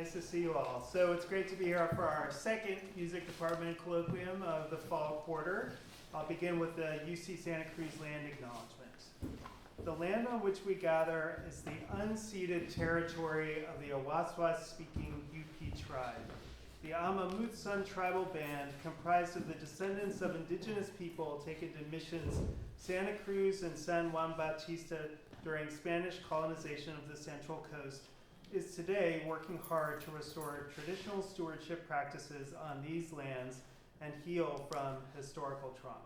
Nice to see you all. So it's great to be here for our second music department colloquium of the fall quarter. I'll begin with the UC Santa Cruz land acknowledgement. The land on which we gather is the unceded territory of the Awaswas-speaking UP tribe. The Amamutsun tribal band, comprised of the descendants of indigenous people taken to missions Santa Cruz and San Juan Bautista during Spanish colonization of the Central Coast, is today working hard to restore traditional stewardship practices on these lands and heal from historical trauma.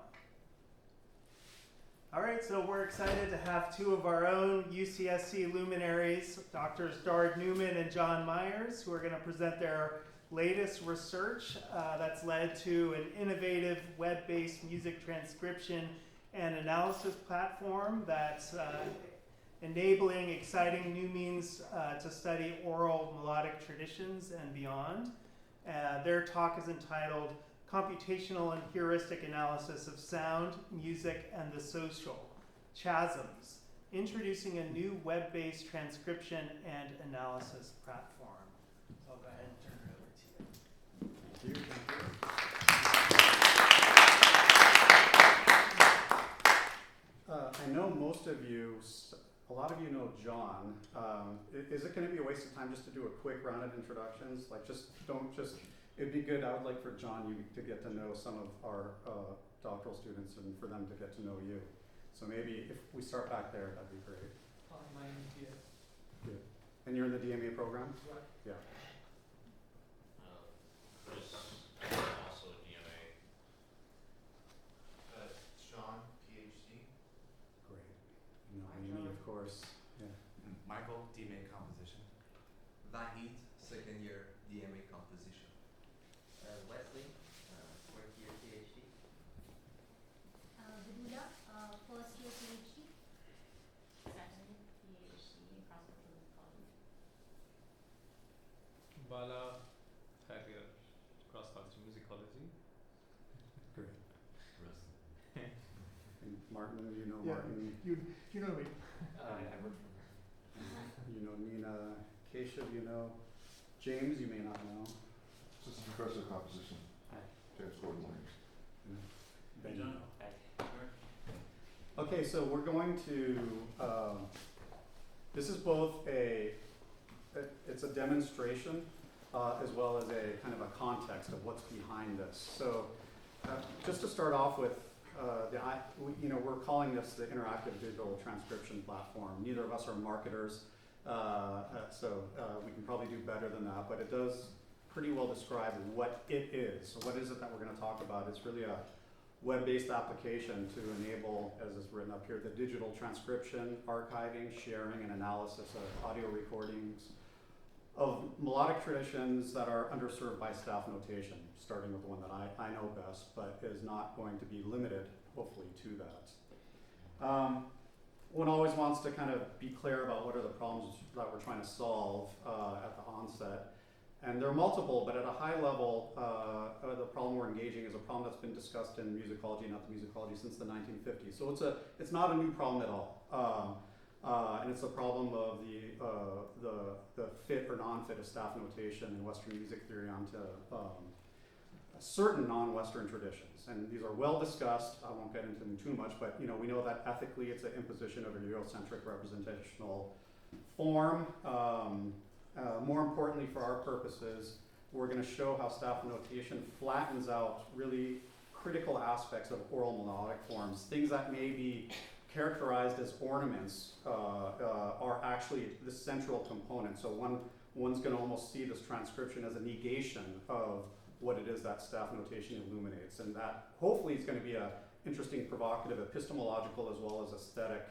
All right, so we're excited to have two of our own UCSC luminaries, Drs. Dard Newman and John Myers, who are going to present their latest research that's led to an innovative web-based music transcription and analysis platform that's enabling exciting new means to study oral melodic traditions and beyond. Their talk is entitled Computational and Heuristic Analysis of Sound, Music, and the Social, Chasms, Introducing a New Web-Based Transcription and Analysis Platform. So I'll go ahead and turn it over to you. Thank you. I know most of you, a lot of you know John. Is it going to be a waste of time just to do a quick round of introductions? Like, it'd be good, I would like for John, you to get to know some of our doctoral students and for them to get to know you. So maybe if we start back there, that'd be great. My name is Tia. Good. And you're in the DMA program? Right. Yeah. Cruz, also a DMA. Sean, PhD. Great. You know, Amy, of course. Yeah. Michael, DMA composition. Vahid, second year DMA composition. Wesley, fourth year PhD. Vidula, first year PhD. Second PhD in cross-cultural musicology. Bala, third year cross-cultural musicology. Great. Cruz. And Martin, you know Martin. You know me. I work for You know Nina. Keshav, you know. James, you may not know. Assistant Professor of Composition, James Gordon Williams. Ben. John. Okay, so we're going to, this is both it's a demonstration as well as a kind of a context of what's behind this. So just to start off with, we're calling this the Interactive Digital Transcription Platform. Neither of us are marketers, so we can probably do better than that, but it does pretty well describe what it is. So what is it that we're going to talk about? It's really a web-based application to enable, as is written up here, the digital transcription, archiving, sharing, and analysis of audio recordings of melodic traditions that are underserved by staff notation, starting with the one that I know best, but is not going to be limited, hopefully, to that. One always wants to kind of be clear about what are the problems that we're trying to solve at the onset. And there are multiple, but at a high level, the problem we're engaging is a problem that's been discussed in musicology and ethnomusicology since the 1950s. So it's not a new problem at all. And it's a problem of the fit or non-fit of staff notation in Western music theory onto certain non-Western traditions. And these are well discussed. I won't get into them too much, but we know that ethically it's an imposition of a Eurocentric representational form. More importantly for our purposes, we're going to show how staff notation flattens out really critical aspects of oral melodic forms. Things that may be characterized as ornaments are actually the central component. So one's going to almost see this transcription as a negation of what it is that staff notation illuminates. And that hopefully is going to be an interesting, provocative, epistemological as well as aesthetic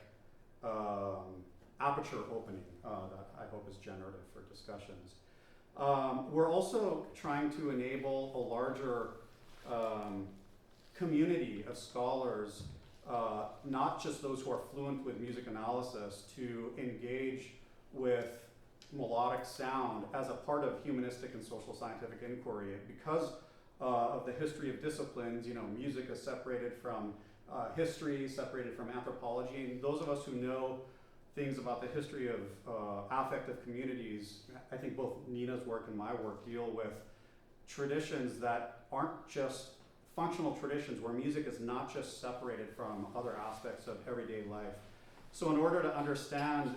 aperture opening that I hope is generative for discussions. We're also trying to enable a larger community of scholars, not just those who are fluent with music analysis, to engage with melodic sound as a part of humanistic and social scientific inquiry. Because of the history of disciplines, music is separated from history, separated from anthropology, and those of us who know things about the history of affective communities, I think both Nina's work and my work deal with traditions that aren't just functional traditions, where music is not just separated from other aspects of everyday life. So in order to understand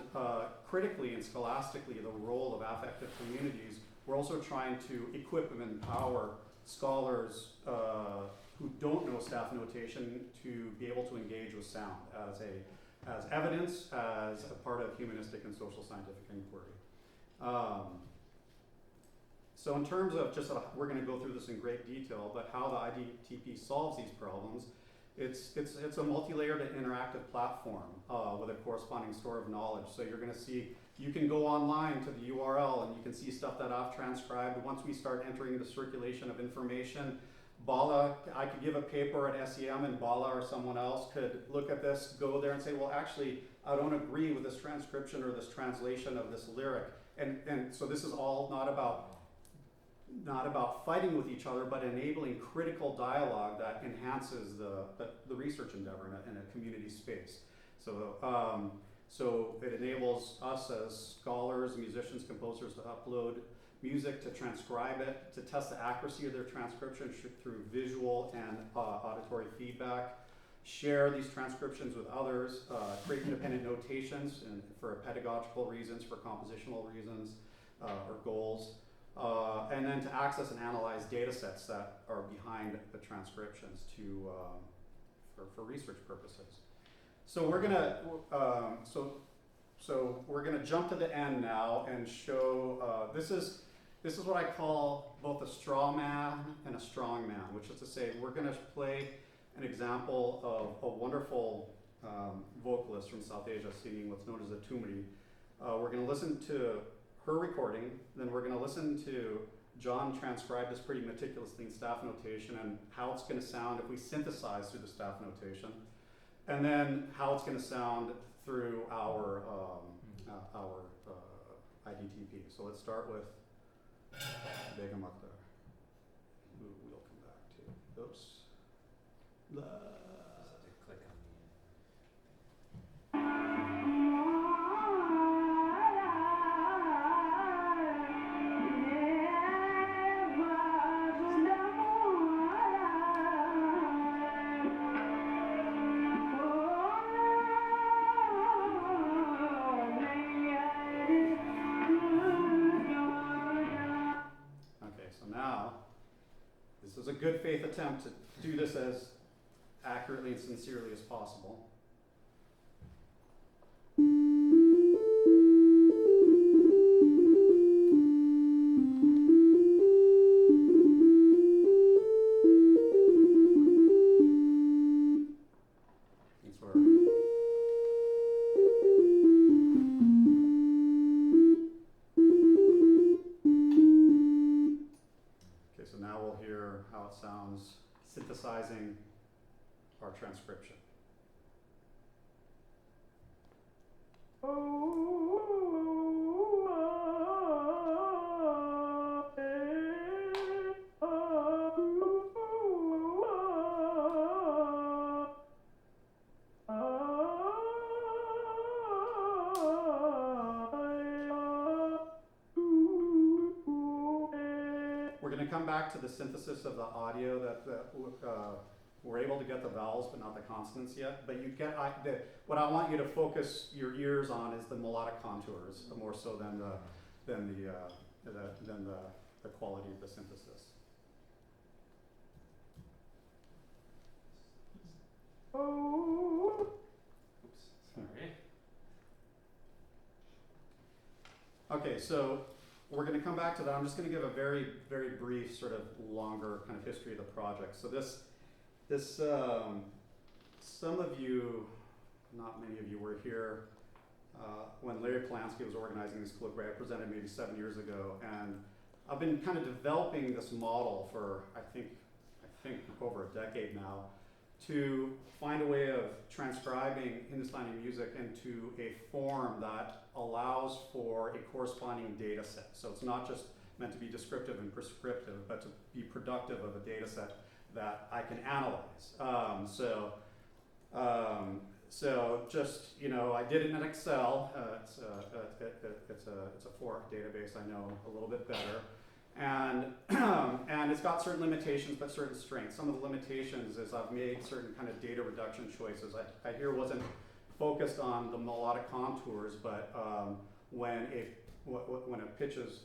critically and scholastically the role of affective communities, we're also trying to equip and empower scholars who don't know staff notation to be able to engage with sound as evidence, as a part of humanistic and social scientific inquiry. So in terms of just, we're going to go through this in great detail, but how the IDTP solves these problems, it's a multi-layered and interactive platform with a corresponding store of knowledge. So you're going to see, you can go online to the URL and you can see stuff that I've transcribed. Once we start entering the circulation of information, Bala, I could give a paper at SEM and Bala or someone else could look at this, go there and say, well, actually, I don't agree with this transcription or this translation of this lyric. And so this is all not about fighting with each other, but enabling critical dialogue that enhances the research endeavor in a community space. So it enables us as scholars, musicians, composers to upload music, to transcribe it, to test the accuracy of their transcription through visual and auditory feedback, share these transcriptions with others, create independent notations for pedagogical reasons, for compositional reasons, or goals, and then to access and analyze data sets that are behind the transcriptions for research purposes. So we're gonna we're gonna jump to the end now and show this is what I call both a straw man and a strong man, which is to say we're gonna play an example of a wonderful vocalist from South Asia singing what's known as a tumri. We're gonna listen to her recording, then we're gonna listen to John transcribe this pretty meticulously in staff notation and how it's gonna sound if we synthesize through the staff notation, and then how it's gonna sound through our IDTP. So let's start with Begum Akhtar, who we'll come back to. Oops. Just have to click on the Okay, so now, this is a good faith attempt to do this as accurately and sincerely as possible. Thanks for Okay, so now we'll hear how it sounds synthesizing our transcription. We're going to come back to the synthesis of the audio that we're able to get the vowels but not the consonants yet. But you get what I want you to focus your ears on is the melodic contours more so than the quality of the synthesis. Oops, sorry. Okay, so we're going to come back to that. I'm just going to give a very, very brief, sort of longer kind of history of the project. So this, some of you, not many of you, were here when Larry Polanski was organizing this colloquium. I presented maybe 7 years ago, and I've been kind of developing this model for I think over a decade now, to find a way of transcribing Hindustani music into a form that allows for a corresponding data set. So it's not just meant to be descriptive and prescriptive, but to be productive of a data set that I can analyze. So just, I did it in Excel. It's a fork database. I know a little bit better. And, and it's got certain limitations, but certain strengths. Some of the limitations is I've made certain kind of data reduction choices. I here wasn't focused on the melodic contours, but when a pitch is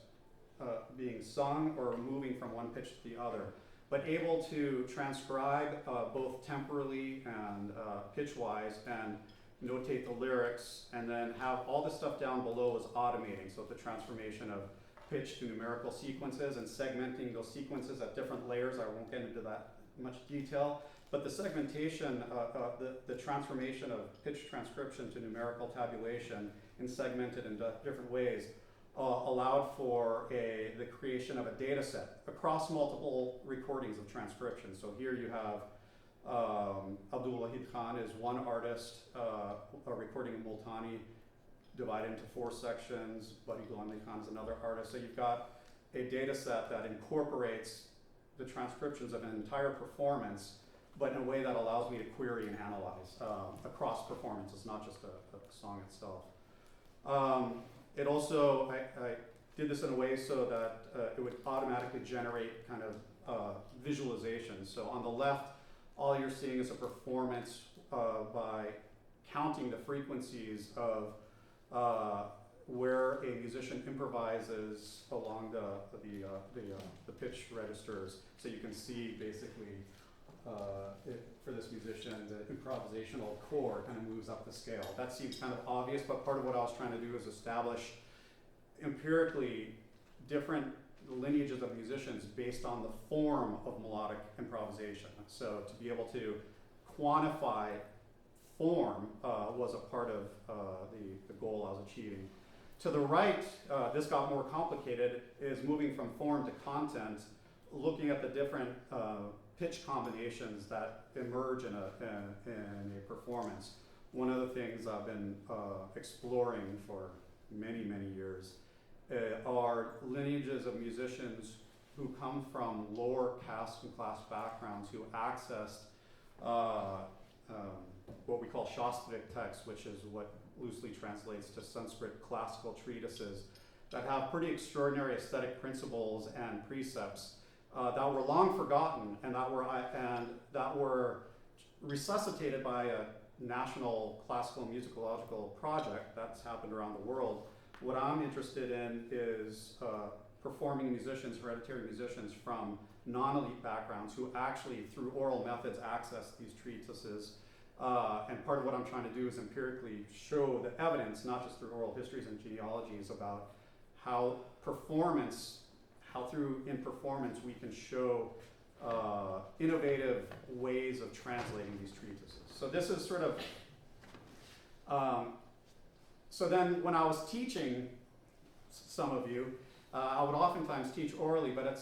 being sung or moving from one pitch to the other, but able to transcribe both temporally and pitch-wise and notate the lyrics, and then have all the stuff down below is automating. So the transformation of pitch to numerical sequences and segmenting those sequences at different layers. I won't get into that much detail, but the segmentation, the transformation of pitch transcription to numerical tabulation and segmented in different ways allowed for the creation of a data set across multiple recordings of transcription. So here you have Abdul Wahid Khan is one artist, a recording of Multani divided into 4 sections. Buddy Ghulam Khan is another artist. So you've got a data set that incorporates the transcriptions of an entire performance, but in a way that allows me to query and analyze across performances, not just a song itself. It also, I did this in a way so that it would automatically generate kind of visualizations. So on the left, all you're seeing is a performance by counting the frequencies of where a musician improvises along the pitch registers. So you can see basically for this musician, the improvisational chord kind of moves up the scale. That seems kind of obvious, but part of what I was trying to do is establish empirically different lineages of musicians based on the form of melodic improvisation. So to be able to quantify form was a part of the goal I was achieving. To the right, this got more complicated, is moving from form to content, looking at the different pitch combinations that emerge in a performance. One of the things I've been exploring for many, many years are lineages of musicians who come from lower caste and class backgrounds who accessed what we call Shastric texts, which is what loosely translates to Sanskrit classical treatises that have pretty extraordinary aesthetic principles and precepts that were long forgotten and that were resuscitated by a national classical musicological project that's happened around the world. What I'm interested in is performing musicians, hereditary musicians from non-elite backgrounds who actually, through oral methods, access these treatises. And part of what I'm trying to do is empirically show the evidence, not just through oral histories and genealogies, about how in performance we can show innovative ways of translating these treatises. So this is sort of, so then when I was teaching some of you, I would oftentimes teach orally, but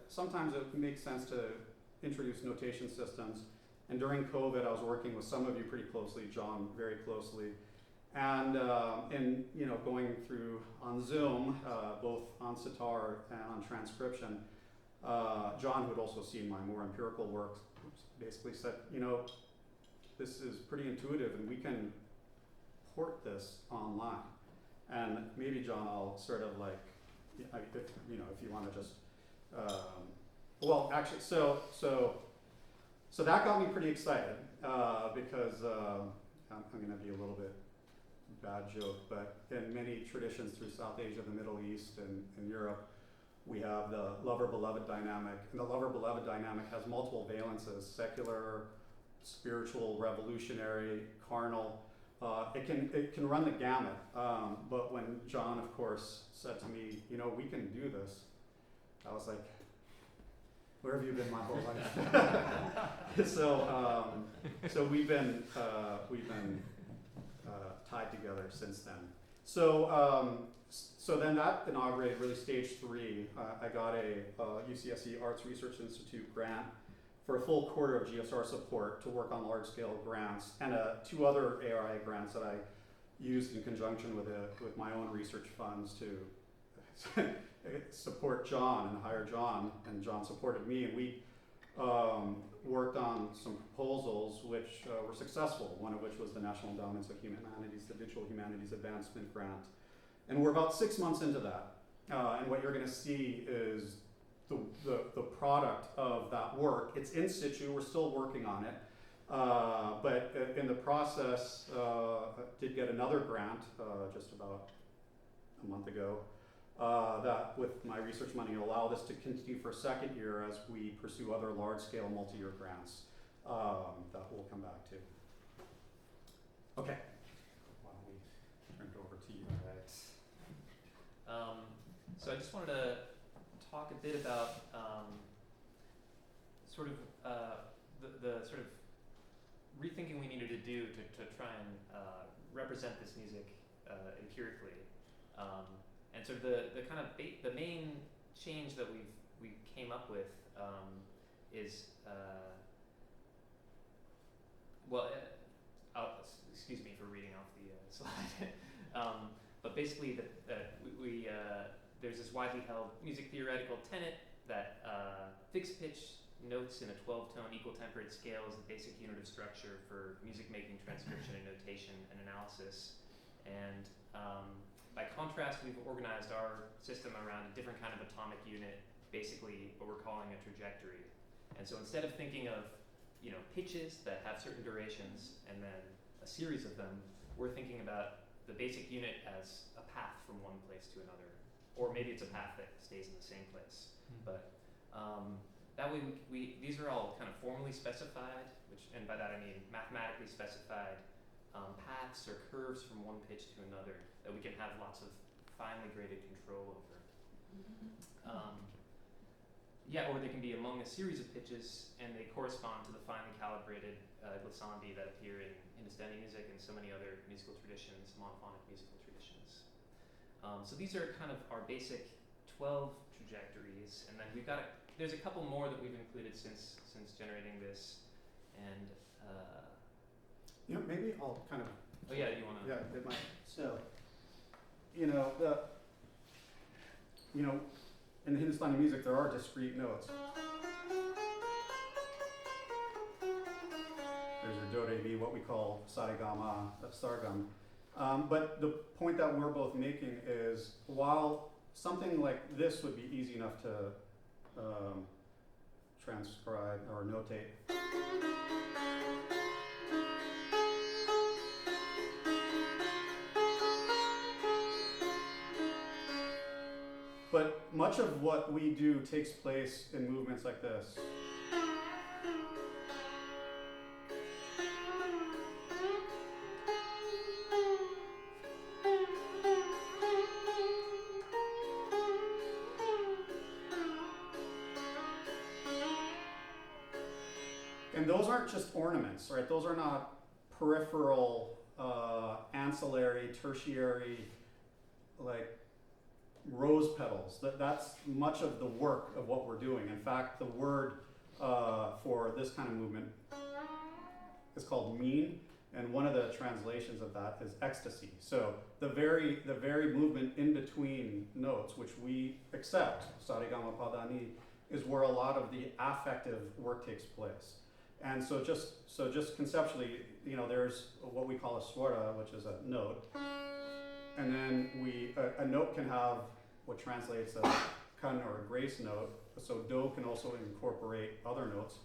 sometimes it makes sense to introduce notation systems. And during COVID, I was working with some of you pretty closely, John very closely, and going through on Zoom, both on sitar and on transcription. John, who had also seen my more empirical work, basically said, this is pretty intuitive, and we can port this online. And maybe, John, I'll sort of like, if you want to just, well, actually, so that got me pretty excited because I'm going to be a little bit bad joke, but in many traditions through South Asia, the Middle East, and Europe, we have the lover-beloved dynamic. And the lover-beloved dynamic has multiple valences: secular, spiritual, revolutionary, carnal. It can run the gamut. But when John, of course, said to me, we can do this, I was like, where have you been my whole life? So we've been tied together since then. So then that inaugurated really stage 3. I got a UCSC Arts Research Institute grant for a full quarter of GSR support to work on large-scale grants, and 2 other ARI grants that I used in conjunction with my own research funds to support John and hire John, and John supported me, and we worked on some proposals which were successful, one of which was the National Endowments of Humanities, the Digital Humanities Advancement Grant. And we're about 6 months into that. And what you're gonna see is the product of that work. It's in situ, we're still working on it. But in the process, did get another grant just about a month ago that with my research money allowed us to continue for a second year as we pursue other large-scale multi-year grants that we'll come back to. Okay, why don't we turn it over to you? Alright. So I just wanted to talk a bit about sort of the sort of rethinking we needed to do to try and represent this music empirically, and sort of the kind of the main change that we came up with is excuse me for reading off the slide, but basically we there's this widely held music theoretical tenet that fixed pitch notes in a 12-tone equal temperate scale is the basic unit of structure for music making, transcription, and notation and analysis. And by contrast, we've organized our system around a different kind of atomic unit, basically what we're calling a trajectory. And so instead of thinking of pitches that have certain durations and then a series of them, we're thinking about the basic unit as a path from one place to another, or maybe it's a path that stays in the same place. But that way, these are all kind of formally specified, and by that I mean mathematically specified paths or curves from one pitch to another that we can have lots of finely graded control over. Or they can be among a series of pitches, and they correspond to the finely calibrated glissandi that appear in Hindustani music and so many other musical traditions, monophonic musical traditions. So these are kind of our basic 12 trajectories, and then there's a couple more that we've included since generating this, and Maybe I'll kind of. oh yeah, you wanna? Yeah, it might. So, in Hindustani music, there are discrete notes. There's your do, re, mi, what we call sa-re-ga-ma, sargam. But the point that we're both making is, while something like this would be easy enough to transcribe or notate, but much of what we do takes place in movements like this. And those aren't just ornaments, right? Those are not peripheral, ancillary, tertiary, like rose petals. That's much of the work of what we're doing. In fact, the word for this kind of movement is called mean, and one of the translations of that is ecstasy. So the very movement in between notes, which we accept, sa-re-ga-ma, pa-da-ni, is where a lot of the affective work takes place. And so just conceptually, there's what we call a swara, which is a note. And then a note can have what translates a kan or a grace note. So do can also incorporate other notes.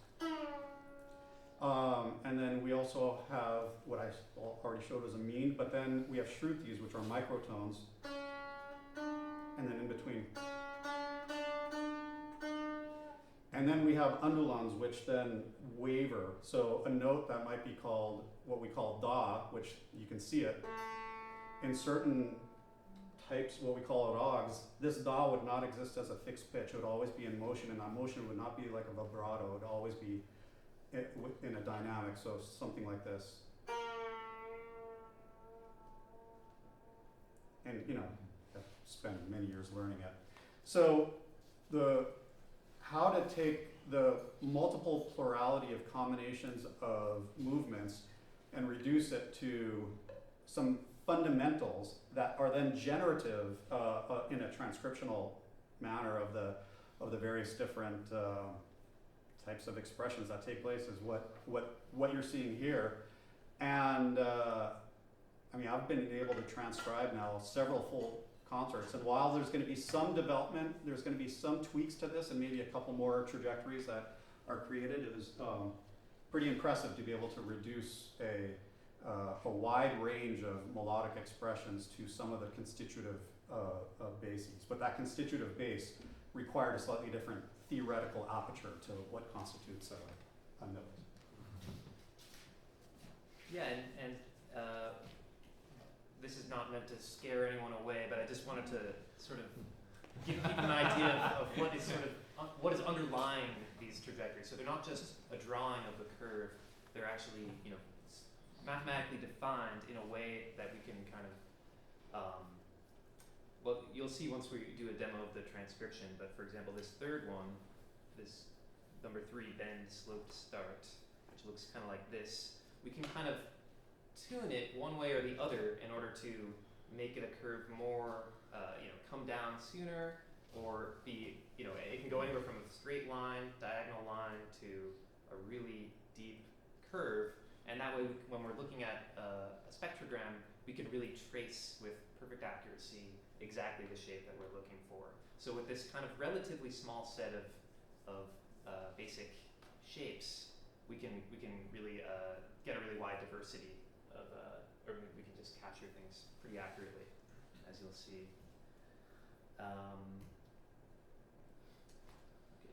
And then we also have what I already showed as a mean, but then we have shrutis, which are microtones. And then in between. And then we have undulans, which then waver. So a note that might be called what we call da, which you can see it. In certain types, what we call rags, this da would not exist as a fixed pitch. It would always be in motion, and that motion would not be like a vibrato. It would always be in a dynamic, so something like this. And, I've spent many years learning it. So how to take the multiple plurality of combinations of movements and reduce it to some fundamentals that are then generative in a transcriptional manner of the various different types of expressions that take place is what you're seeing here. And I mean, I've been able to transcribe now several full concerts, and while there's going to be some development, there's going to be some tweaks to this and maybe a couple more trajectories that are created. It was pretty impressive to be able to reduce a wide range of melodic expressions to some of the constitutive bases. But that constitutive base required a slightly different theoretical aperture to what constitutes a note. Yeah, and this is not meant to scare anyone away, but I just wanted to sort of give people an idea of what is sort of what is underlying these trajectories. So they're not just a drawing of the curve; they're actually, you know, mathematically defined in a way that we can kind of well, you'll see once we do a demo of the transcription. But for example, this third one, this number 3, bend, slope, start, which looks kind of like this. We can kind of tune it one way or the other in order to make it a curve more, you know, come down sooner, or be, you know, it can go anywhere from a straight line, diagonal line, to a really deep curve. And that way, when we're looking at a spectrogram, we can really trace with perfect accuracy exactly the shape that we're looking for. So with this kind of relatively small set of basic shapes, we can really get a really wide diversity of, or we can just capture things pretty accurately, as you'll see.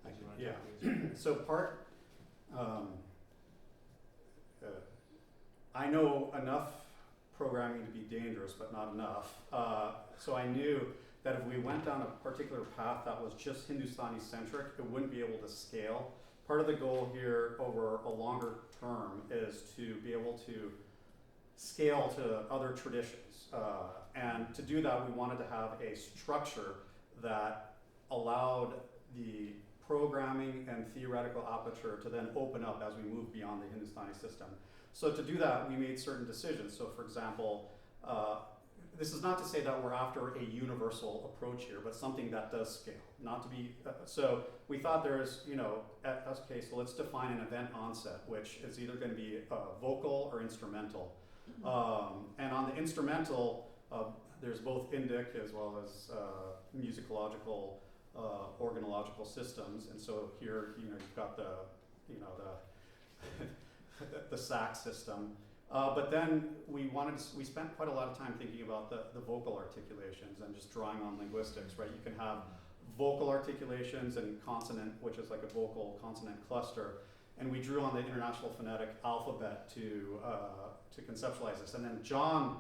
Okay, did you want to talk through this? So I know enough programming to be dangerous, but not enough. So I knew that if we went down a particular path that was just Hindustani centric, it wouldn't be able to scale. Part of the goal here over a longer term is to be able to scale to other traditions. And to do that, we wanted to have a structure that allowed the programming and theoretical aperture to then open up as we move beyond the Hindustani system. So to do that, we made certain decisions. So for example, this is not to say that we're after a universal approach here, but something that does scale, not to be, so we thought there's, you know, okay, so let's define an event onset, which is either going to be vocal or instrumental. And on the instrumental, there's both indic as well as musicological, organological systems. And so here, you know, you've got the, you know, the sax system. But then we spent quite a lot of time thinking about the vocal articulations and just drawing on linguistics, right? You can have vocal articulations and consonant, which is like a vocal consonant cluster. And we drew on the International Phonetic Alphabet to conceptualize this. And then John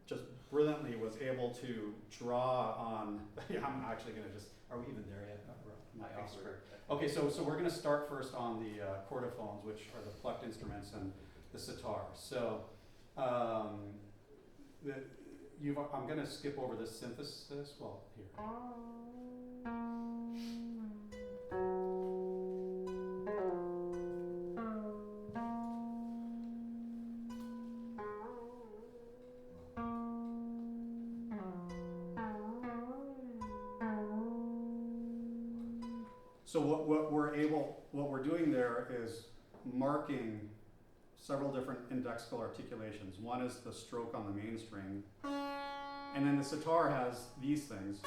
just brilliantly was able to draw on, yeah, I'm actually gonna just, are we even there yet? My expert. Okay, so we're gonna start first on the chordophones, which are the plucked instruments, and the sitar. So I'm going to skip over the synthesis. Well, here. So what we're doing there is marking several different indexical articulations. One is the stroke on the main string, and then the sitar has these things,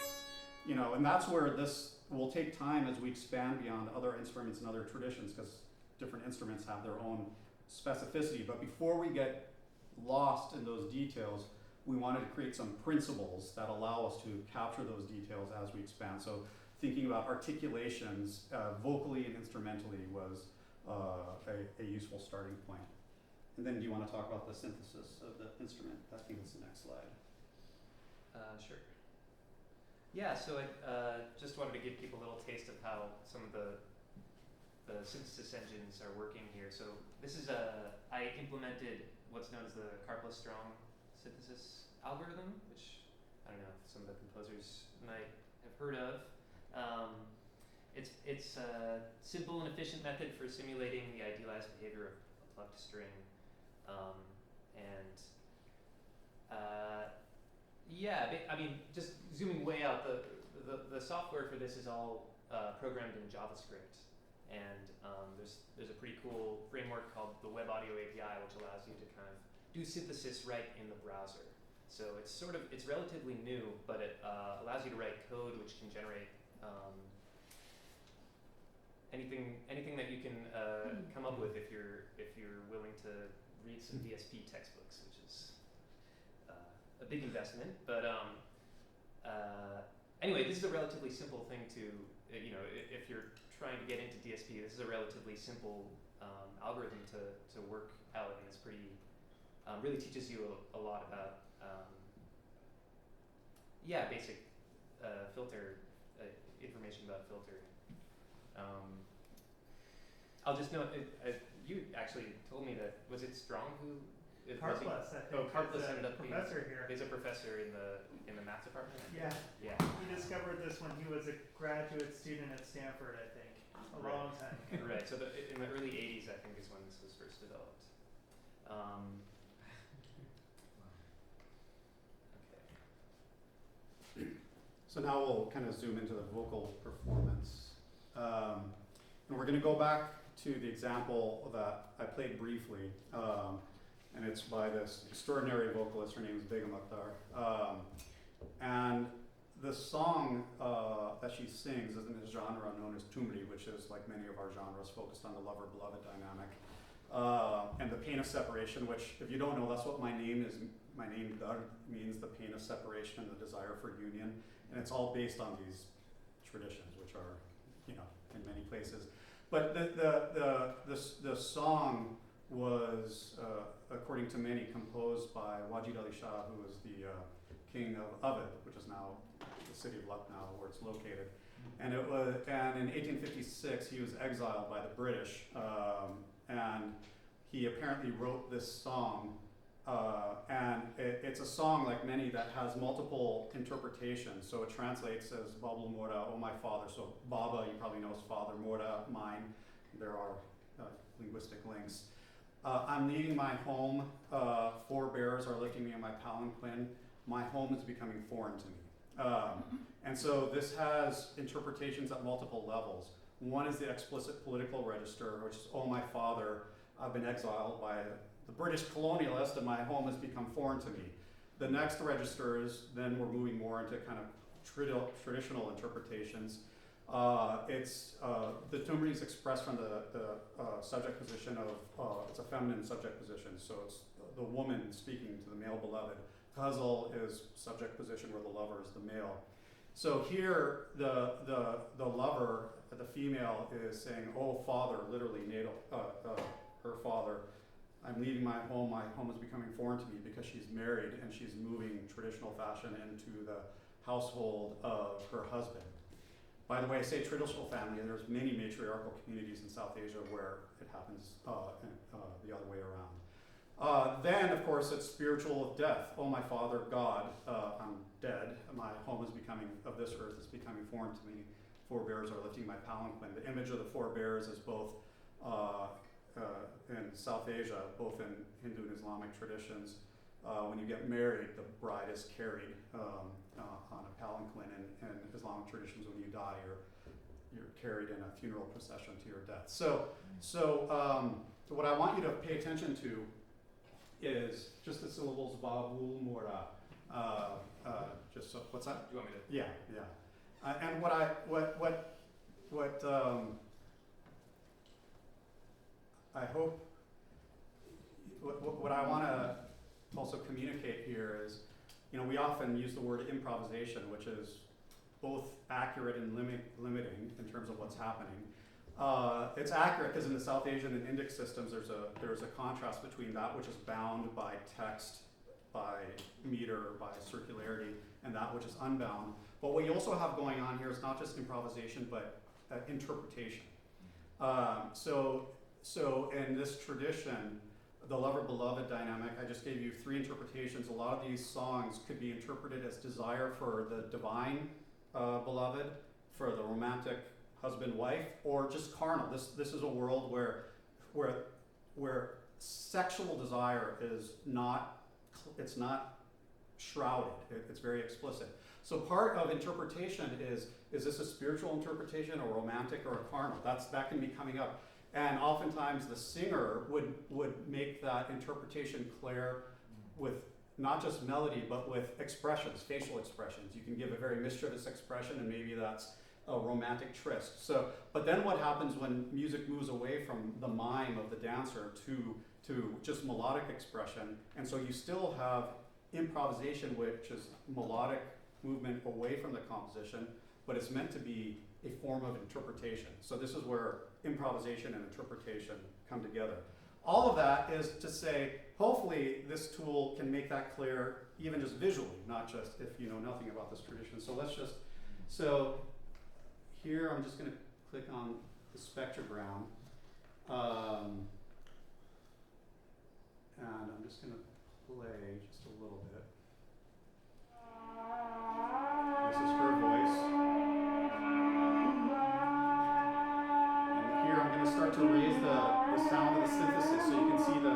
you know, and that's where this will take time as we expand beyond other instruments and other traditions, because different instruments have their own specificity. But before we get lost in those details, we wanted to create some principles that allow us to capture those details as we expand. So thinking about articulations vocally and instrumentally was a useful starting point. And then do you want to talk about the synthesis of the instrument? I think it's the next slide. Sure. Yeah, so I just wanted to give people a little taste of how some of the synthesis engines are working here. So this is I implemented what's known as the Karplus-Strong synthesis algorithm, which I don't know if some of the composers might have heard of. It's a simple and efficient method for simulating the idealized behavior of a plucked string. Yeah, I mean, just zooming way out, the software for this is all programmed in JavaScript, and there's there's a pretty cool framework called the Web Audio API, which allows you to kind of do synthesis right in the browser. So it's relatively new, but it allows you to write code which can generate anything that you can come up with if you're willing to read some DSP textbooks, which is a big investment. But anyway, this is a relatively simple thing to if you're trying to get into DSP, this is a relatively simple algorithm to work out, and it's pretty really teaches you a lot about basic filter information about filtering. I'll just note, you actually told me that, was it Strong who? Carplus, I think. Oh, Carplus is a ended up being professor here. He's a professor in the math department. Yeah. Yeah. He discovered this when he was a graduate student at Stanford, I think, a Right. long time ago. Right. So in the early '80s, I think, is when this was first developed. Okay. So now we'll kind of zoom into the vocal performance. And we're going to go back to the example that I played briefly. And it's by this extraordinary vocalist. Her name is Begum Akhtar. And the song that she sings is in a genre known as tumri, which is, like many of our genres, focused on the lover-beloved dynamic. And the pain of separation, which, if you don't know, that's what my name is. My name Dar means the pain of separation and the desire for union. And it's all based on these traditions, which are, in many places. But the song was, according to many, composed by Wajid Ali Shah, who was the king of Awadh, which is now the city of Lucknow, where it's located. And in 1856, he was exiled by the British, and he apparently wrote this song. And it's a song, like many, that has multiple interpretations. So it translates as Babul Mora, oh my father. So Baba, you probably know, is father. Mora, mine. There are linguistic links. I'm leaving my home. Forebears are lifting me in my palanquin. My home is becoming foreign to me. And so this has interpretations at multiple levels. One is the explicit political register, which is, oh my father, I've been exiled by the British colonialist, and my home has become foreign to me. The next register is, then we're moving more into kind of traditional interpretations. The tumri is expressed from the subject position of, it's a feminine subject position, so it's the woman speaking to the male beloved. Ghazal is subject position where the lover is the male. So here, the lover, the female, is saying, oh father, literally, her father, I'm leaving my home is becoming foreign to me, because she's married and she's moving traditional fashion into the household of her husband. By the way, I say traditional family, and there's many matriarchal communities in South Asia where it happens the other way around. Then, of course, it's spiritual death. Oh, my father, God, I'm dead. My home is becoming, of this earth is becoming foreign to me. Forebears are lifting my palanquin. The image of the forebears is both in South Asia, both in Hindu and Islamic traditions. When you get married, the bride is carried on a palanquin, and in Islamic traditions, when you die, you're carried in a funeral procession to your death. So what I want you to pay attention to is just the syllables Babul Mora. Just so, what's that? Do you want me to? Yeah. And what I hope, what I want to also communicate here is, we often use the word improvisation, which is both accurate and limiting in terms of what's happening. It's accurate because in the South Asian and Indic systems, there's a contrast between that which is bound by text, by meter, by circularity, and that which is unbound. But what you also have going on here is not just improvisation, but interpretation. So in this tradition, the lover-beloved dynamic, I just gave you 3 interpretations. A lot of these songs could be interpreted as desire for the divine beloved, for the romantic husband-wife, or just carnal. This is a world where sexual desire is not shrouded. It's very explicit. So part of interpretation is this a spiritual interpretation, or romantic, or a carnal? That can be coming up. And oftentimes the singer would make that interpretation clear with not just melody, but with expressions, facial expressions. You can give a very mischievous expression, and maybe that's a romantic tryst. So, but then what happens when music moves away from the mime of the dancer to just melodic expression, and so you still have improvisation, which is melodic movement away from the composition, but it's meant to be a form of interpretation. So this is where improvisation and interpretation come together. All of that is to say, hopefully this tool can make that clear, even just visually, not just if you know nothing about this tradition. So here I'm just going to click on the spectrogram, and I'm just going to play just a little bit. This is her voice. And here I'm going to start to raise the sound of the synthesis so you can see the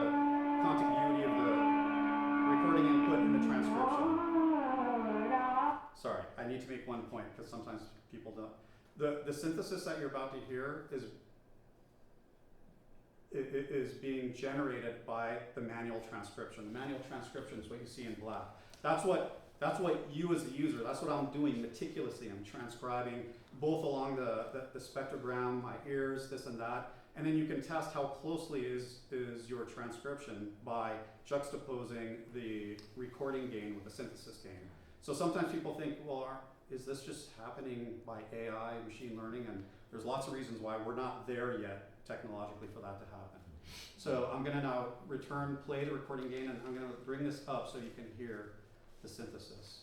contiguity of the recording input and the transcription. Sorry, I need to make one point because sometimes people don't. The synthesis that you're about to hear is being generated by the manual transcription. The manual transcription is what you see in black. That's what you as the user, that's what I'm doing meticulously. I'm transcribing both along the spectrogram, my ears, this and that, and then you can test how closely is your transcription by juxtaposing the recording gain with the synthesis gain. So sometimes people think, well, is this just happening by AI, machine learning? And there's lots of reasons why we're not there yet technologically for that to happen. So I'm going to now play the recording gain, and I'm going to bring this up so you can hear the synthesis.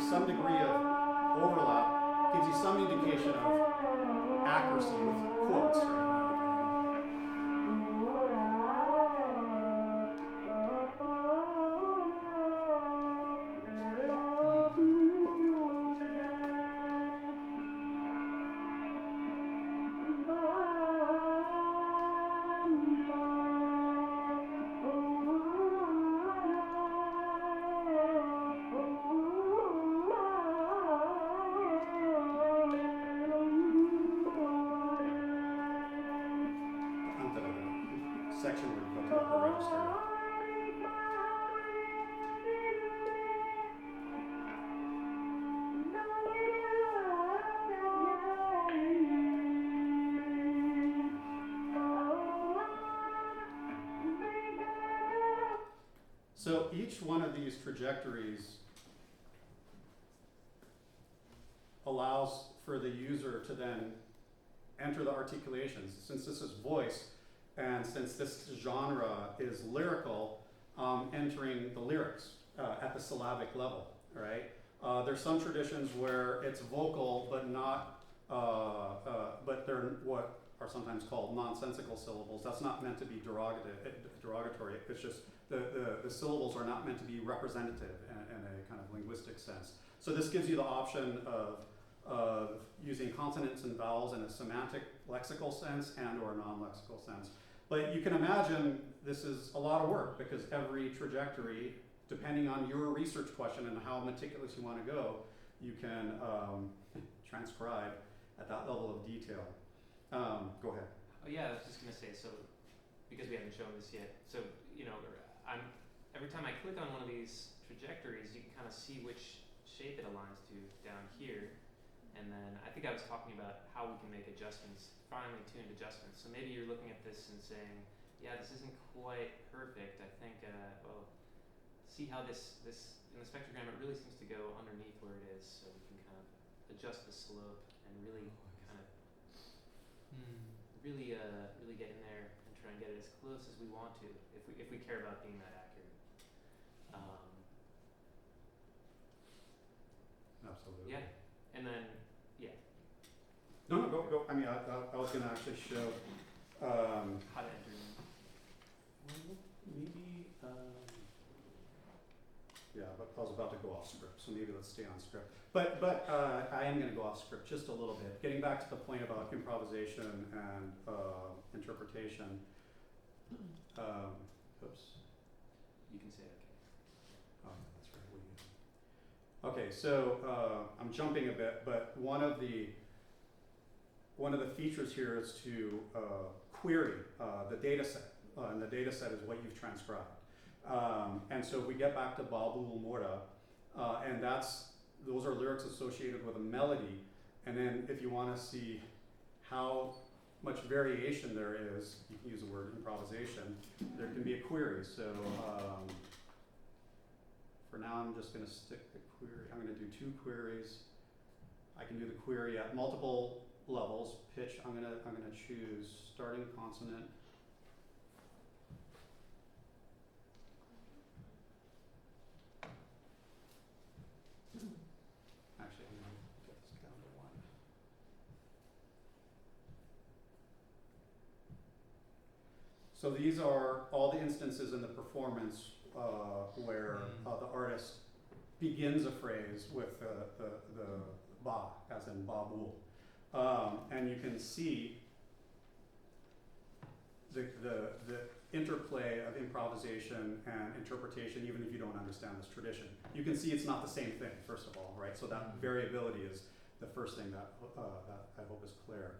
Some degree of overlap gives you some indication of accuracy with quotes. Section where you go to the register. So each one of these trajectories allows for the user to then enter the articulations. Since this is voice, and since this genre is lyrical, entering the lyrics at the syllabic level, right? There's some traditions where it's vocal, but not, but they're what are sometimes called nonsensical syllables. That's not meant to be derogatory. It's just the syllables are not meant to be representative in a kind of linguistic sense. So this gives you the option of using consonants and vowels in a semantic lexical sense and or non-lexical sense. But you can imagine this is a lot of work because every trajectory, depending on your research question and how meticulous you want to go, you can transcribe at that level of detail. Go ahead. Oh yeah, I was just gonna say, so because we haven't shown this yet, so you know, every time I click on one of these trajectories, you can kind of see which shape it aligns to down here. And then I think I was talking about how we can make adjustments, finely tuned adjustments. So maybe you're looking at this and saying, yeah, this isn't quite perfect. I think, well, see how this in the spectrogram, it really seems to go underneath where it is. So we can kind of adjust the slope and really kind of really get in there and try and get it as close as we want to, if we care about being that accurate. Absolutely. Yeah, and then No, go. I mean, I was going to actually show how to enter. maybe. Yeah, but was about to go off script, so maybe let's stay on script. But I am going to go off script just a little bit. Getting back to the point about improvisation and interpretation. Oops. You can say okay. Oh, that's right. Okay, so I'm jumping a bit, but one of the features here is to query the data set, and the data set is what you've transcribed. And so if we get back to Babul Mora, and those are lyrics associated with a melody, and then if you want to see how much variation there is, you can use the word improvisation, there can be a query. So for now I'm just going to stick the query. I'm going to do 2 queries. I can do the query at multiple levels. Pitch, I'm going to choose starting consonant. Actually, I'm going to get this down to 1. So these are all the instances in the performance where the artist begins a phrase with the ba, as in babul. And you can see the interplay of improvisation and interpretation, even if you don't understand this tradition. You can see it's not the same thing, first of all, right? So that variability is the first thing that I hope is clear.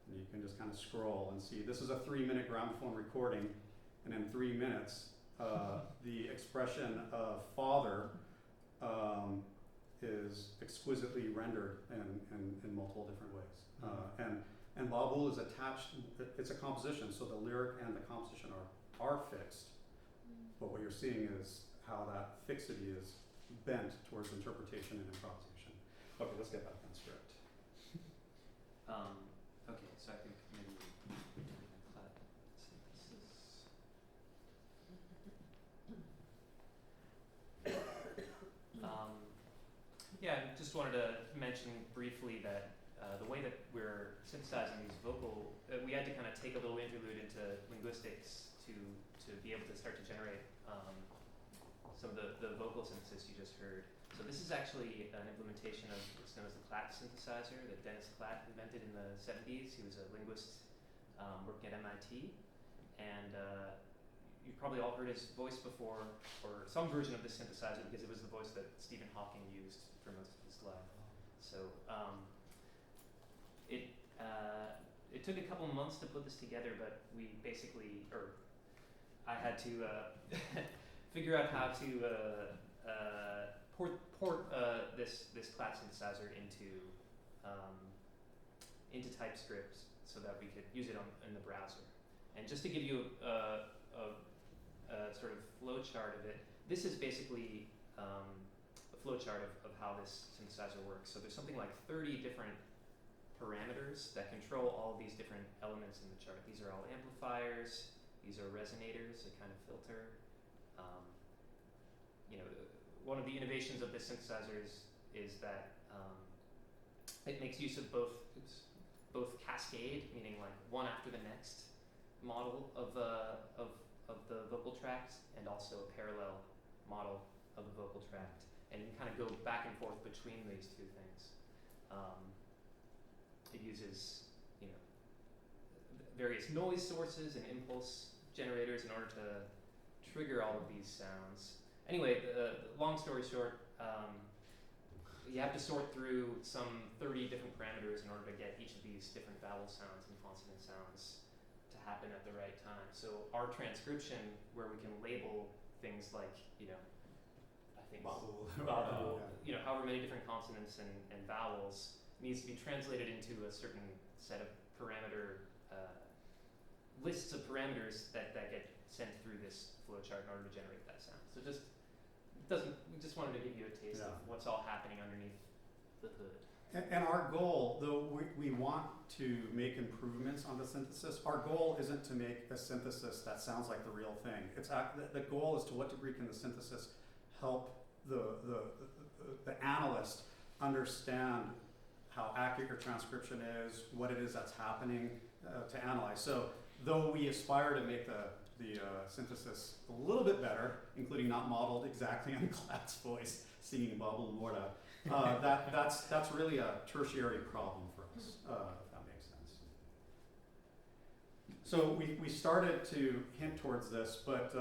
And you can just kind of scroll and see. This is a 3-minute gramophone recording, and in 3 minutes, the expression of father is exquisitely rendered in multiple different ways. And Babul is attached, it's a composition, so the lyric and the composition are fixed. But what you're seeing is how that fixity is bent towards interpretation and improvisation. Okay, let's get back on script. Okay, so I think maybe clap synthesis. Yeah, I just wanted to mention briefly that the way that we're synthesizing these vocal, we had to kind of take a little interlude into linguistics to be able to start to generate some of the vocal synthesis you just heard. So this is actually an implementation of what's known as the Klatt synthesizer that Dennis Klatt invented in the 70s. He was a linguist working at MIT, and you've probably all heard his voice before, or some version of this synthesizer, because it was the voice that Stephen Hawking used for most of his life. So it took a couple months to put this together, but we basically, or I had to figure out how to port this Klatt synthesizer into TypeScript so that we could use it in the browser. And just to give you a sort of flow chart of it, this is basically a flow chart of how this synthesizer works. So there's something like 30 different parameters that control all these different elements in the chart. These are all amplifiers, these are resonators, a kind of filter. One of the innovations of this synthesizer is that it makes use of both cascade, meaning like one after the next model of the vocal tract, and also a parallel model of the vocal tract, and you can kind of go back and forth between these two things. It uses various noise sources and impulse generators in order to trigger all of these sounds. Anyway, long story short, you have to sort through some 30 different parameters in order to get each of these different vowel sounds and consonant sounds to happen at the right time. So our transcription, where we can label things like, I think however many different consonants and vowels, needs to be translated into a certain set of parameter lists of parameters that get sent through this flowchart in order to generate that sound. So we just wanted to give you a taste of what's all happening underneath the hood. And our goal, though we want to make improvements on the synthesis, our goal isn't to make a synthesis that sounds like the real thing. The goal is to what degree can the synthesis help the analyst understand how accurate your transcription is, what it is that's happening to analyze. So though we aspire to make the the synthesis a little bit better, including not modeled exactly on Clad's voice singing Babul Mora. That's really a tertiary problem for us, if that makes sense. So we started to hint towards this, but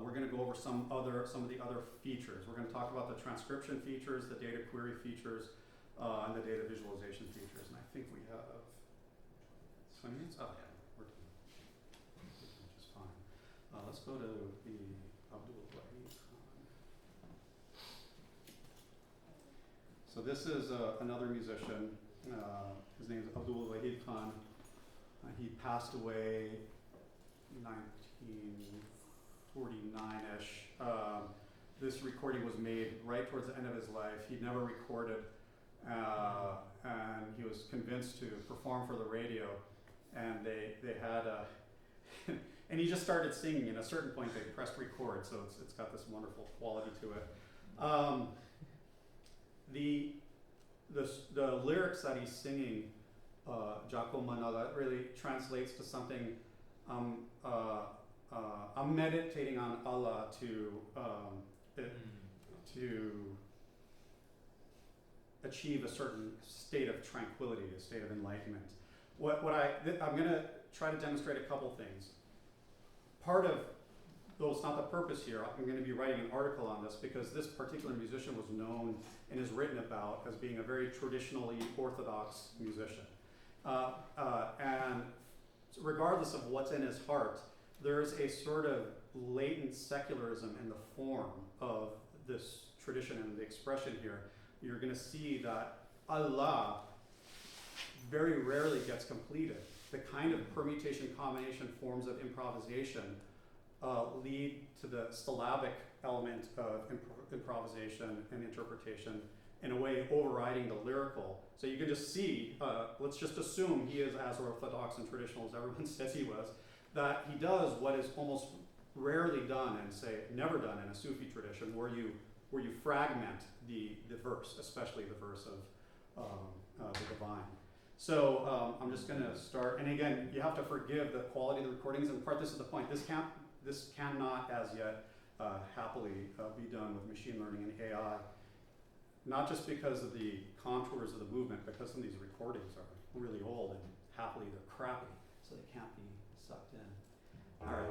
we're going to go over some of the other features. We're going to talk about the transcription features, the data query features, and the data visualization features. And I think we have 20 minutes. Oh yeah, we're done. Which is fine. Let's go to the Abdul Wahid Khan. So this is another musician. His name is Abdul Wahid Khan. He passed away in 1949-ish. This recording was made right towards the end of his life. He never recorded, and he was convinced to perform for the radio. And they had a, and he just started singing. At a certain point, they pressed record, so it's got this wonderful quality to it. The lyrics that he's singing, Jako Manala, really translates to something. I'm meditating on Allah to achieve a certain state of tranquility, a state of enlightenment. I'm going to try to demonstrate a couple things. Part of, though it's not the purpose here, I'm going to be writing an article on this because this particular musician was known and is written about as being a very traditionally orthodox musician. And regardless of what's in his heart, there's a sort of latent secularism in the form of this tradition and the expression here. You're going to see that Allah very rarely gets completed. The kind of permutation combination forms of improvisation lead to the syllabic element of improvisation and interpretation, in a way overriding the lyrical. So you can just see, let's just assume he is as orthodox and traditional as everyone says he was, that he does what is almost rarely done, and say never done in a Sufi tradition, where you fragment the verse, especially the verse of the divine. So I'm just going to start, and again, you have to forgive the quality of the recordings. And this is the point. This cannot as yet happily be done with machine learning and AI. Not just because of the contours of the movement, because some of these recordings are really old and happily they're crappy, so they can't be sucked in. All right.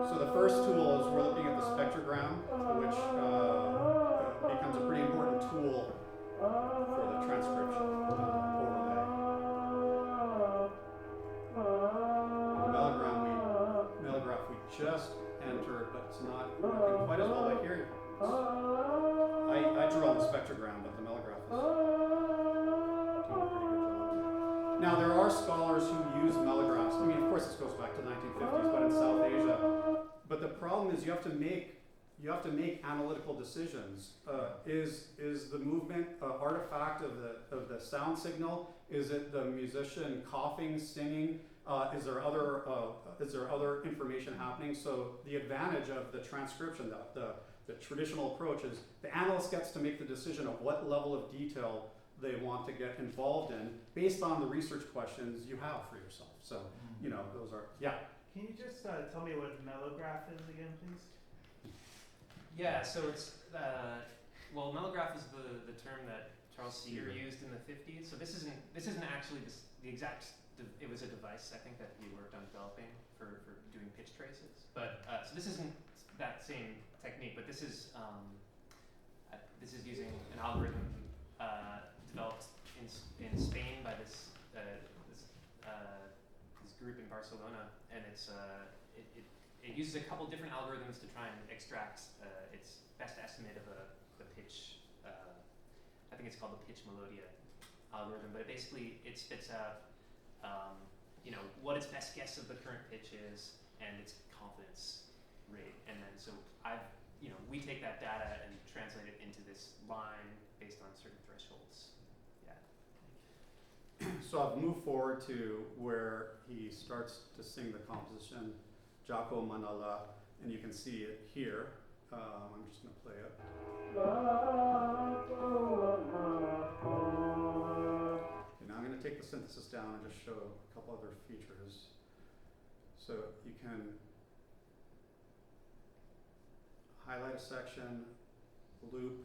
So the first tool is we're looking at the spectrogram, which becomes a pretty important tool for the transcription overlay. The mellograph we just entered, but it's not working quite as well. I hear you. I drew on the spectrogram, but the mellograph is doing a pretty good job. Now there are scholars who use mellographs. I mean, of course, this goes back to the 1950s, but in South Asia. But the problem is you have to make analytical decisions. Is the movement an artifact of the sound signal? Is it the musician coughing, singing? Is there other information happening? So the advantage of the transcription, the traditional approach, is the analyst gets to make the decision of what level of detail they want to get involved in based on the research questions you have for yourself. So, those are, yeah. Can you just tell me what mellograph is again, please? Yeah, so it's, mellograph is the term that Charles Sear used in the 50s. So this isn't actually the exact, it was a device, I think, that he worked on developing for doing pitch traces. But, so this isn't that same technique, but this is using an algorithm developed in Spain by this group in Barcelona, and it uses a couple different algorithms to try and extract its best estimate of the pitch. I think it's called the pitch melodia algorithm, but it spits out what its best guess of the current pitch is and its confidence rate, and then so we take that data and translate it into this line based on certain thresholds. Yeah. so I've moved forward to where he starts to sing the composition Jaco Manala, and you can see it here. I'm just going to play it. Okay, now I'm going to take the synthesis down and just show a couple other features. So you can highlight a section, loop,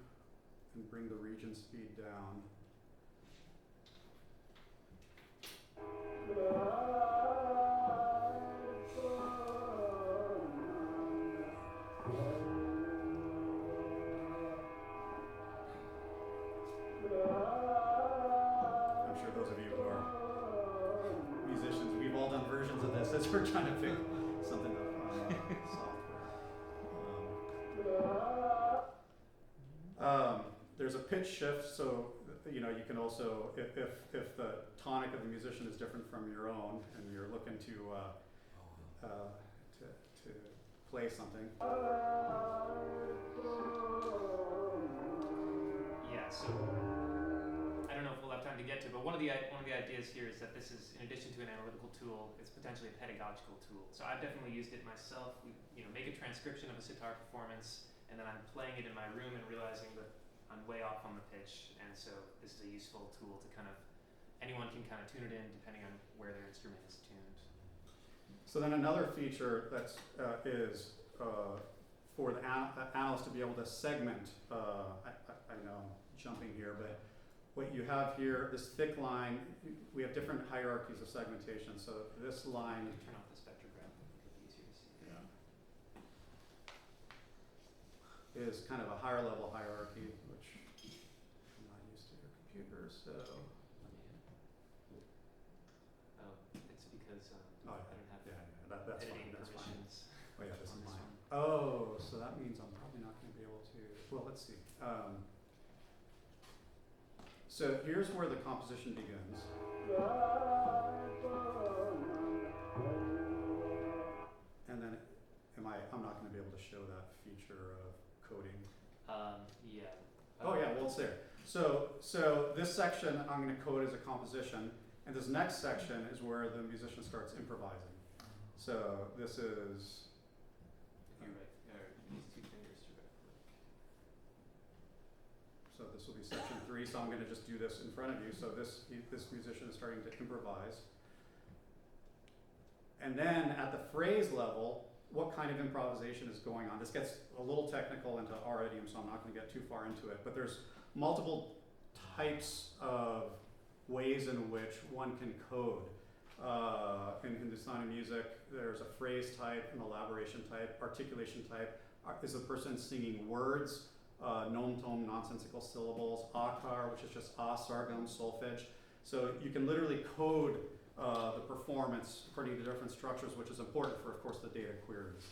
and bring the region speed down. I'm sure those of you who are musicians, we've all done versions of this as we're trying to pick something up on software. There's a pitch shift, so you know you can also, if the tonic of the musician is different from your own, and you're looking to play something. Yeah, so I don't know if we'll have time to get to, but one of the ideas here is that this is, in addition to an analytical tool, it's potentially a pedagogical tool. So I've definitely used it myself. We, make a transcription of a sitar performance, and then I'm playing it in my room and realizing that I'm way off on the pitch, and so this is a useful tool to anyone can kind of tune it in depending on where their instrument is tuned. So then another feature that's is for the analyst to be able to segment. I know I'm jumping here, but what you have here, this thick line, we have different hierarchies of segmentation. So this line. Turn off the spectrograph, it'll be easier to see. Yeah. Is kind of a higher level hierarchy, which I'm not used to your computer, so. Oh, it's because Oh, I don't have that's editing fine. That's fine. permissions. Oh yeah, this is on this mine. one. Oh, so that means I'm probably not going to be able to. Well, let's see. So here's where the composition begins. And then, I'm not going to be able to show that feature of coding. Yeah. Oh yeah, well it's there. So this section I'm going to code as a composition, and this next section is where the musician starts improvising. So this is. Use 2 fingers to right click. So this will be section 3. So I'm going to just do this in front of you. So this musician is starting to improvise. And then at the phrase level, what kind of improvisation is going on? This gets a little technical into our idiom, so I'm not going to get too far into it. But there's multiple types of ways in which one can code. In Hindustani music, there's a phrase type, an elaboration type, articulation type. Is the person singing words, nom-tom, nonsensical syllables, akar, which is just sargam, solfege. So you can literally code the performance according to different structures, which is important for, of course, the data queries.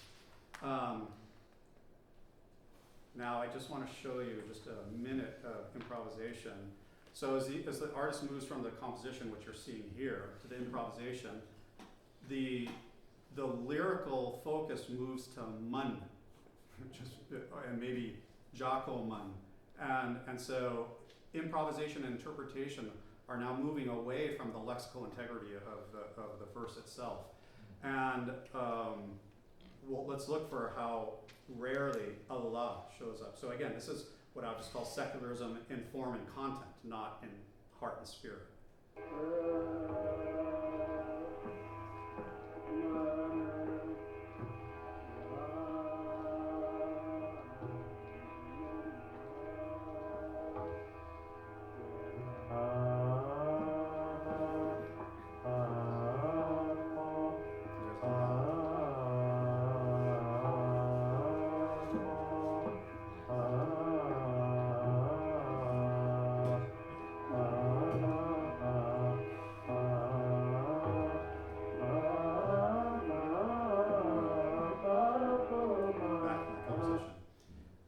Now I just want to show you just a minute of improvisation. So as the artist moves from the composition, which you're seeing here, to the improvisation, the lyrical focus moves to mun, and maybe Jaco mun. And so improvisation and interpretation are now moving away from the lexical integrity of the verse itself. And let's look for how rarely Allah shows up. So again, this is what I would just call secularism in form and content, not in heart and spirit.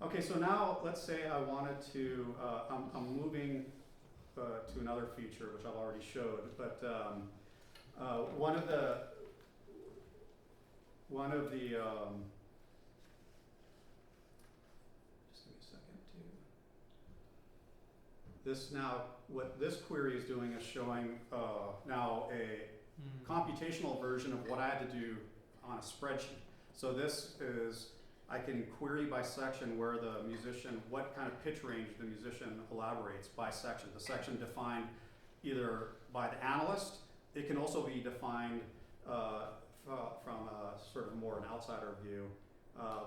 Okay, so now let's say I wanted to, I'm moving to another feature which I've already showed, but one of the just give me a second what this query is doing is showing now a computational version of what I had to do on a spreadsheet. So this is, I can query by section where the musician, what kind of pitch range the musician elaborates by section. The section defined either by the analyst, it can also be defined from a sort of more an outsider view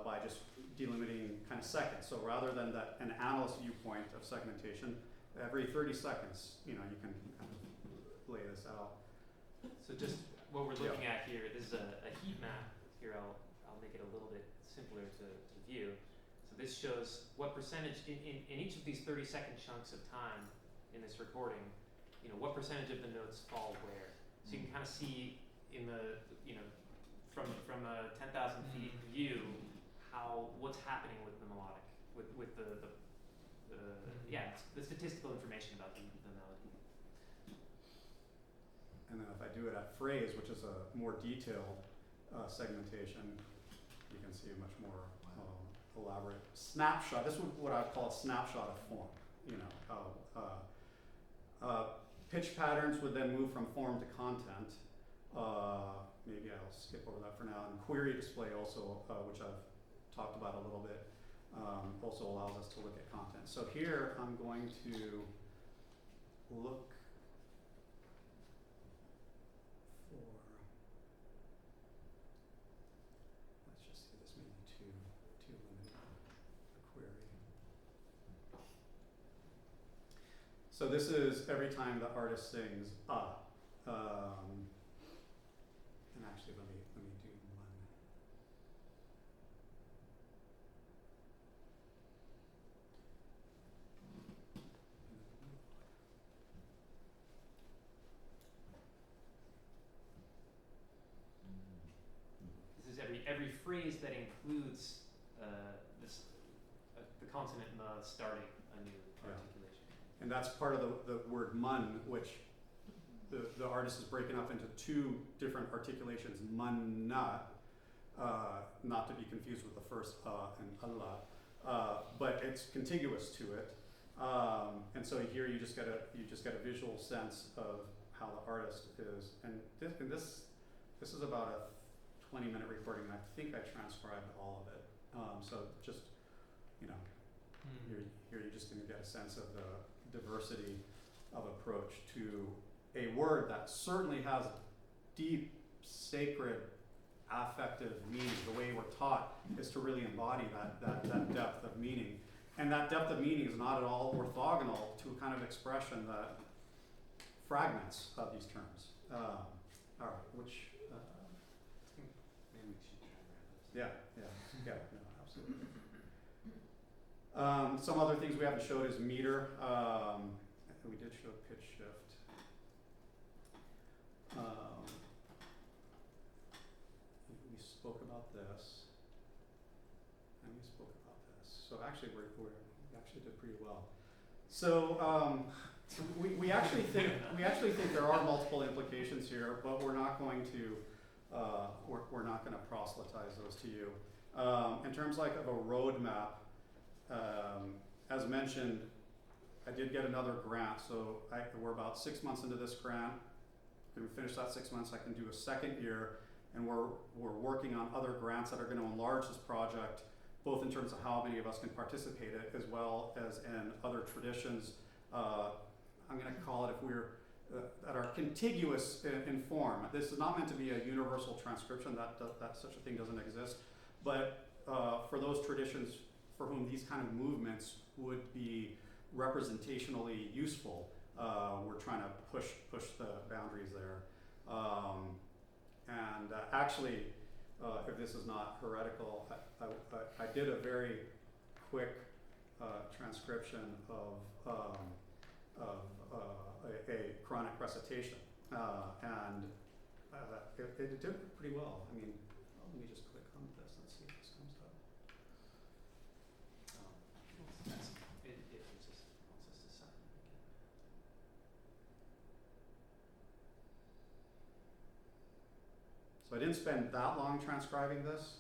by just delimiting kind of seconds. So rather than an analyst viewpoint of segmentation, every 30 seconds, you know, you can kind of lay this out. So just what we're looking at here, this is a heat map. Here I'll make it a little bit simpler to view. So this shows what percentage in each of these 30-second chunks of time in this recording, you know, what percentage of the notes fall where. So you can kind of see in the, you know, from a 10,000 feet view, what's happening with the melodic, with the statistical information about the melody. And then if I do it at phrase, which is a more detailed segmentation, you can see a much more elaborate snapshot. This is what I'd call a snapshot of form. You know, how pitch patterns would then move from form to content. Maybe I'll skip over that for now. And query display also, which I've talked about a little bit, also allows us to look at content. So here I'm going to look for, let's just see, this may be too limited, the query. So this is every time the artist sings and actually let me do one. This is every phrase that includes the consonant "the" starting a new articulation. And that's part of the word mun, which the artist is breaking up into two different articulations, munna, not to be confused with the first and Allah, but it's contiguous to it. And so here you just get a visual sense of how the artist is. And this is about a 20-minute recording, and I think I transcribed all of it. So just, you know, here you're just going to get a sense of the diversity of approach to a word that certainly has deep, sacred, affective meaning. The way we're taught is to really embody that depth of meaning. And that depth of meaning is not at all orthogonal to a kind of expression that fragments of these terms. All right, which... maybe we should try Yeah, no, absolutely. Some other things we haven't showed is meter. We did show pitch shift. We spoke about this, and we spoke about this. So actually, we actually did pretty well. So we actually think there are multiple implications here, but we're not going to proselytize those to you. In terms of a roadmap, as mentioned, I did get another grant, so we're about 6 months into this grant. When we finish that 6 months, I can do a second year, and we're working on other grants that are going to enlarge this project, both in terms of how many of us can participate in it, as well as in other traditions. I'm going to call it, if we're that are contiguous in form. This is not meant to be a universal transcription. That such a thing doesn't exist. But for those traditions for whom these kind of movements would be representationally useful, we're trying to push the boundaries there. Actually, if this is not heretical, I did a very quick transcription of a chronic recitation, and it did pretty well. I mean, let me just click on this and see if this comes up. It wants us to sign it again. So I didn't spend that long transcribing this,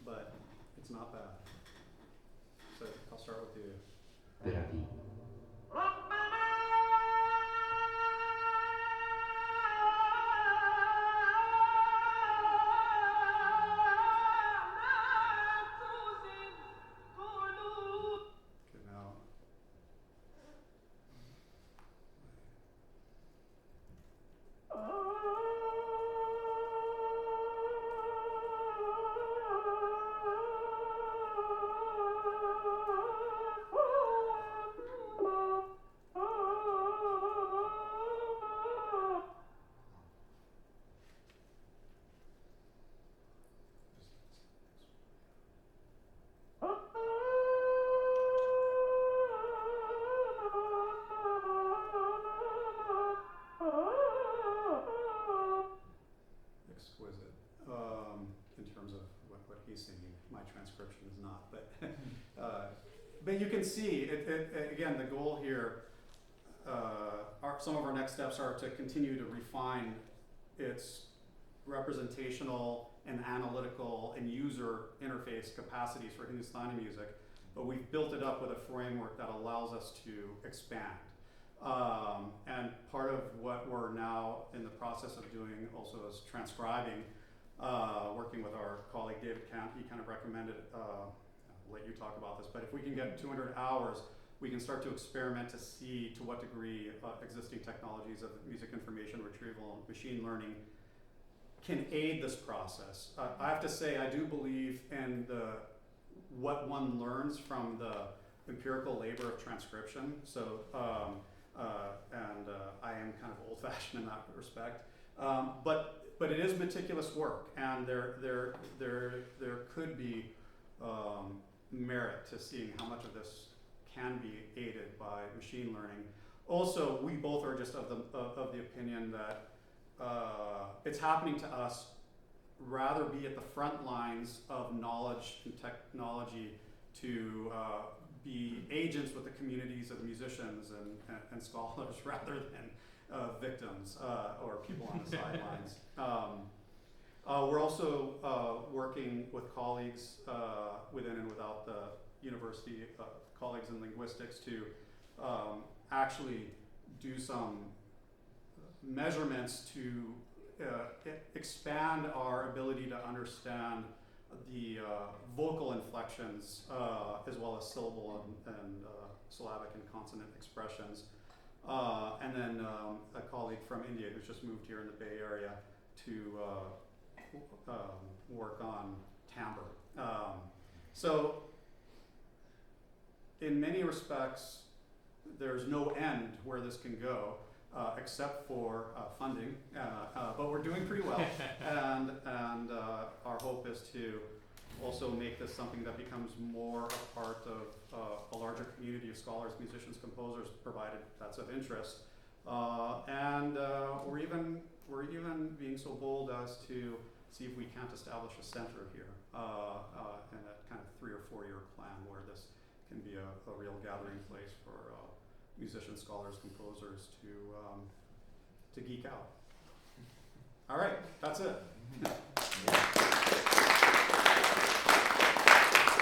but it's not bad. So I'll start with you. Veradi. but you can see, again, the goal here, some of our next steps are to continue to refine its representational and analytical and user interface capacities for Hindustani music, but we've built it up with a framework that allows us to expand. And part of what we're now in the process of doing also is transcribing, working with our colleague David Camp. He kind of recommended, I'll let you talk about this, but if we can get 200 hours, we can start to experiment to see to what degree existing technologies of music information retrieval and machine learning can aid this process. I have to say, I do believe in what one learns from the empirical labor of transcription. So, I am kind of old-fashioned in that respect. But it is meticulous work, and there could be merit to seeing how much of this can be aided by machine learning. Also, we both are just of the opinion that it's happening to us rather be at the front lines of knowledge and technology to be agents with the communities of musicians and scholars rather than victims or people on the sidelines. We're also working with colleagues within and without the university, colleagues in linguistics to actually do some measurements to expand our ability to understand the vocal inflections as well as syllable and syllabic and consonant expressions. And then a colleague from India who's just moved here in the Bay Area to work on timbre. So in many respects, there's no end where this can go, except for funding, but we're doing pretty well. and our hope is to also make this something that becomes more a part of a larger community of scholars, musicians, composers, provided that's of interest. And we're even being so bold as to see if we can't establish a center here in a kind of 3 or 4 year plan where this can be a real gathering place for musicians, scholars, composers to geek out. All right, that's it.